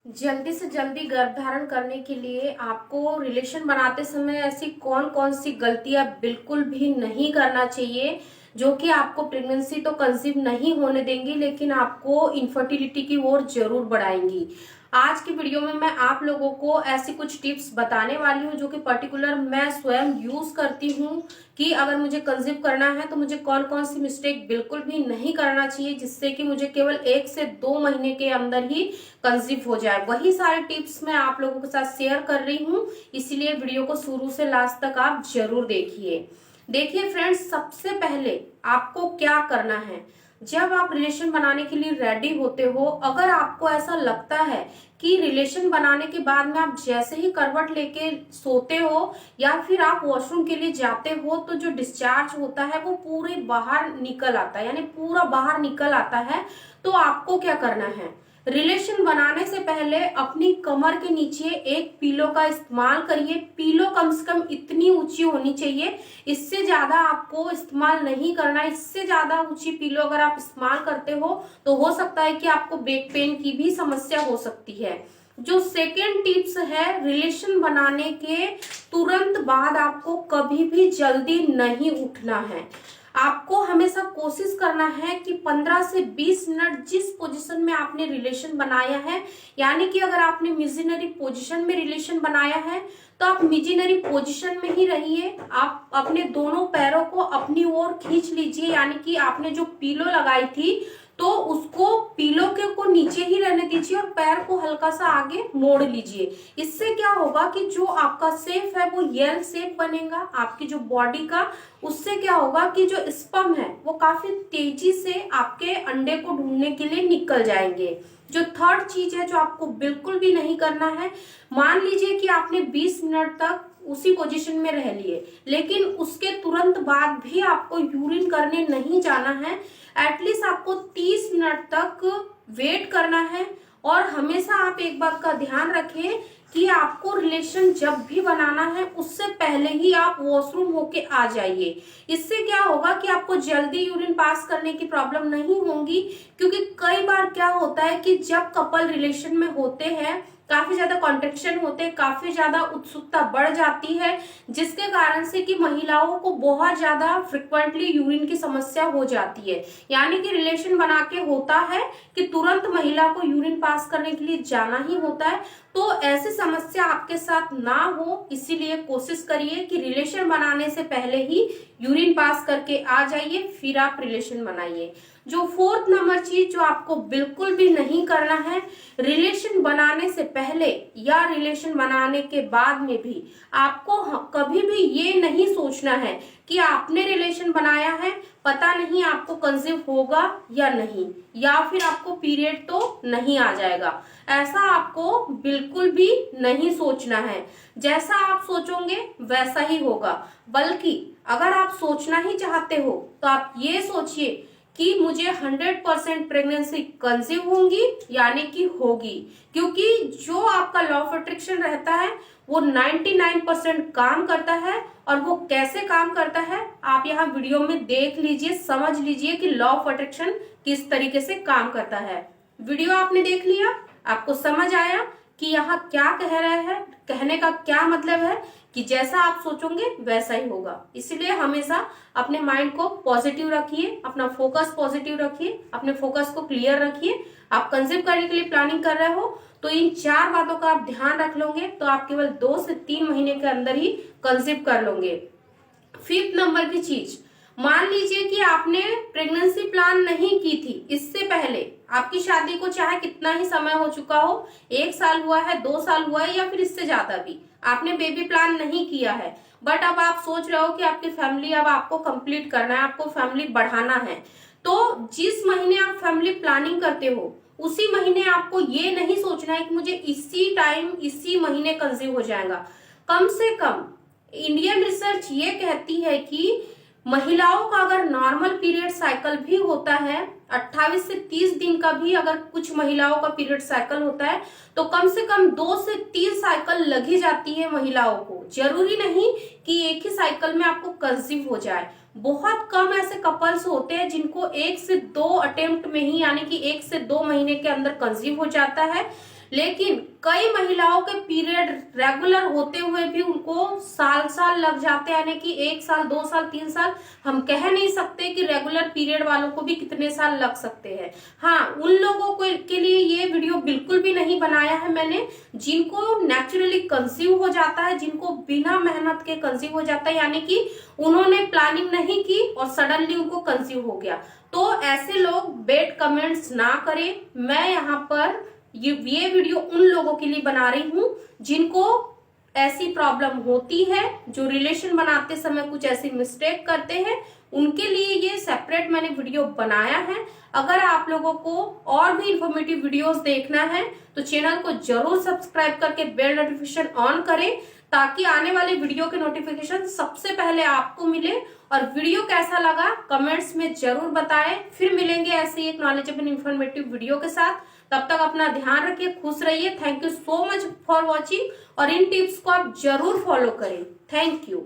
जल्दी से जल्दी गर्भ धारण करने के लिए आपको रिलेशन बनाते समय ऐसी कौन कौन सी गलतियां बिल्कुल भी नहीं करना चाहिए जो कि आपको प्रेगनेंसी तो कंसीव नहीं होने देंगी लेकिन आपको इनफर्टिलिटी की ओर जरूर बढ़ाएंगी। आज की वीडियो में मैं आप लोगों को ऐसी कुछ टिप्स बताने वाली हूँ जो कि पर्टिकुलर मैं स्वयं यूज करती हूँ कि अगर मुझे कंसीव करना है तो मुझे कौन कौन सी मिस्टेक बिल्कुल भी नहीं करना चाहिए जिससे कि मुझे केवल 1 से 2 महीने के अंदर ही कंसीव हो जाए। वही सारे टिप्स मैं आप लोगों के साथ शेयर कर रही हूँ, इसीलिए वीडियो को शुरू से लास्ट तक आप जरूर देखिए। देखिए फ्रेंड्स, सबसे पहले आपको क्या करना है, जब आप रिलेशन बनाने के लिए रेडी होते हो, अगर आपको ऐसा लगता है कि रिलेशन बनाने के बाद में आप जैसे ही करवट लेके सोते हो या फिर आप वॉशरूम के लिए जाते हो तो जो डिस्चार्ज होता है वो पूरे बाहर निकल आता है, यानी पूरा बाहर निकल आता है, तो आपको क्या करना है, रिलेशन बनाने से पहले अपनी कमर के नीचे एक पीलो का इस्तेमाल करिए। पीलो कम से कम इतनी ऊंची होनी चाहिए, इससे ज्यादा आपको इस्तेमाल नहीं करना। इससे ज्यादा ऊंची पीलो अगर आप इस्तेमाल करते हो तो हो सकता है कि आपको बैक पेन की भी समस्या हो सकती है। जो सेकेंड टिप्स है, रिलेशन बनाने के तुरंत बाद आपको कभी भी जल्दी नहीं उठना है। आपको हमेशा कोशिश करना है कि 15 से 20 मिनट जिस पोजीशन में आपने रिलेशन बनाया है, यानी कि अगर आपने मिजनरी पोजीशन में रिलेशन बनाया है तो आप मिजनरी पोजीशन में ही रहिए। आप अपने दोनों पैरों को अपनी ओर खींच लीजिए, यानी कि आपने जो पीलो लगाई थी तो उसको पीलो के को नीचे ही रहने दीजिए और पैर को हल्का सा आगे मोड़ लीजिए। इससे क्या होगा कि जो आपका शेप है वो एल शेप बनेगा आपकी जो बॉडी का। उससे क्या होगा कि जो स्पर्म है वो काफी तेजी से आपके अंडे को ढूंढने के लिए निकल जाएंगे। जो थर्ड चीज है जो आपको बिल्कुल भी नहीं करना है, मान लीजिए कि आपने 20 मिनट तक उसी पोजीशन में रह लिए लेकिन उसके तुरंत बाद भी आपको यूरिन करने नहीं जाना है। एटलीस्ट आपको 30 मिनट तक वेट करना है। और हमेशा आप एक बात का ध्यान रखें कि आपको रिलेशन जब भी बनाना है उससे पहले ही आप वॉशरूम होके आ जाइए। इससे क्या होगा कि आपको जल्दी यूरिन पास करने की प्रॉब्लम नहीं होगी, क्योंकि कई बार क्या होता है कि जब कपल रिलेशन में होते हैं काफी ज्यादा कॉन्ट्रेक्शन होते हैं, काफी ज्यादा उत्सुकता बढ़ जाती है, जिसके कारण से कि महिलाओं को बहुत ज्यादा फ्रिक्वेंटली यूरिन की समस्या हो जाती है। यानी कि रिलेशन बना के होता है कि तुरंत महिला को यूरिन पास करने के लिए जाना ही होता है। तो ऐसी समस्या आपके साथ ना हो, इसीलिए कोशिश करिए कि रिलेशन बनाने से पहले ही यूरिन पास करके आ जाइए, फिर आप रिलेशन बनाइए। जो फोर्थ नंबर चीज जो आपको बिल्कुल भी नहीं करना है, रिलेशन बनाने से पहले या रिलेशन बनाने के बाद में भी आपको कभी भी ये नहीं सोचना है कि आपने रिलेशन बनाया है, पता नहीं आपको कंसीव होगा या नहीं, या फिर आपको पीरियड तो नहीं आ जाएगा। ऐसा आपको बिल्कुल भी नहीं सोचना है। जैसा आप सोचोगे वैसा ही होगा। बल्कि अगर आप सोचना ही चाहते हो तो आप ये सोचिए कि मुझे 100% प्रेगनेंसी कंसीव होंगी यानी कि होगी, क्योंकि जो आपका लॉ ऑफ अट्रैक्शन रहता है वो 99% काम करता है। और वो कैसे काम करता है आप यहाँ वीडियो में देख लीजिए, समझ लीजिए कि लॉ ऑफ अट्रैक्शन किस तरीके से काम करता है। वीडियो आपने देख लिया, आपको समझ आया कि यहाँ क्या कह रहे हैं, कहने का क्या मतलब है कि जैसा आप सोचोगे वैसा ही होगा। इसलिए हमेशा अपने माइंड को पॉजिटिव रखिए, अपना फोकस पॉजिटिव रखिए, अपने फोकस को क्लियर रखिए। आप कंसीव करने के लिए प्लानिंग कर रहे हो तो इन 4 बातों का आप ध्यान रख लोगे तो आप केवल 2 से 3 महीने के अंदर ही कंसीव कर लोगे। फिफ्थ नंबर की चीज, मान लीजिए कि आपने प्रेगनेंसी प्लान नहीं की थी, इससे पहले आपकी शादी को चाहे कितना ही समय हो चुका हो, 1 साल हुआ है, 2 साल हुआ है या फिर इससे ज्यादा भी, आपने बेबी प्लान नहीं किया है, बट अब आप सोच रहे हो कि आपकी फैमिली अब आपको कंप्लीट करना है, आपको फैमिली बढ़ाना है, तो जिस महीने आप फैमिली प्लानिंग करते हो उसी महीने आपको ये नहीं सोचना है कि मुझे इसी टाइम इसी महीने कंसीव हो जाएगा। कम से कम इंडियन रिसर्च ये कहती है कि महिलाओं का अगर नॉर्मल पीरियड साइकिल भी होता है, 28 से 30 दिन का भी अगर कुछ महिलाओं का पीरियड साइकिल होता है तो कम से कम 2 से 3 साइकिल लगी जाती है महिलाओं को। जरूरी नहीं कि एक ही साइकिल में आपको कंसीव हो जाए। बहुत कम ऐसे कपल्स होते हैं जिनको 1 से 2 अटेम्प्ट में ही, यानी कि 1 से 2 महीने के अंदर कंसीव हो जाता है। लेकिन कई महिलाओं के पीरियड रेगुलर होते हुए भी उनको साल साल लग जाते हैं, यानी कि 1 साल 2 साल 3 साल, हम कह नहीं सकते कि रेगुलर पीरियड वालों को भी कितने साल लग सकते हैं। हाँ, उन लोगों को के लिए ये वीडियो बिल्कुल भी नहीं बनाया है मैंने, जिनको नेचुरली कंसीव हो जाता है, जिनको बिना मेहनत के कंसीव हो जाता है, यानी कि उन्होंने प्लानिंग नहीं की और सडनली उनको कंसीव हो गया। तो ऐसे लोग बेड कमेंट्स ना करें। मैं यहाँ पर ये वीडियो उन लोगों के लिए बना रही हूँ जिनको ऐसी प्रॉब्लम होती है, जो रिलेशन बनाते समय कुछ ऐसी मिस्टेक करते हैं, उनके लिए ये सेपरेट मैंने वीडियो बनाया है। अगर आप लोगों को और भी इंफॉर्मेटिव वीडियोस देखना है तो चैनल को जरूर सब्सक्राइब करके बेल नोटिफिकेशन ऑन करें, ताकि आने वाली वीडियो के नोटिफिकेशन सबसे पहले आपको मिले। और वीडियो कैसा लगा कमेंट्स में जरूर बताएं। फिर मिलेंगे ऐसे एक नॉलेजेबल इंफॉर्मेटिव वीडियो के साथ। तब तक अपना ध्यान रखिए, खुश रहिए। Thank you so much for watching, और इन टिप्स को आप जरूर फॉलो करें। Thank you.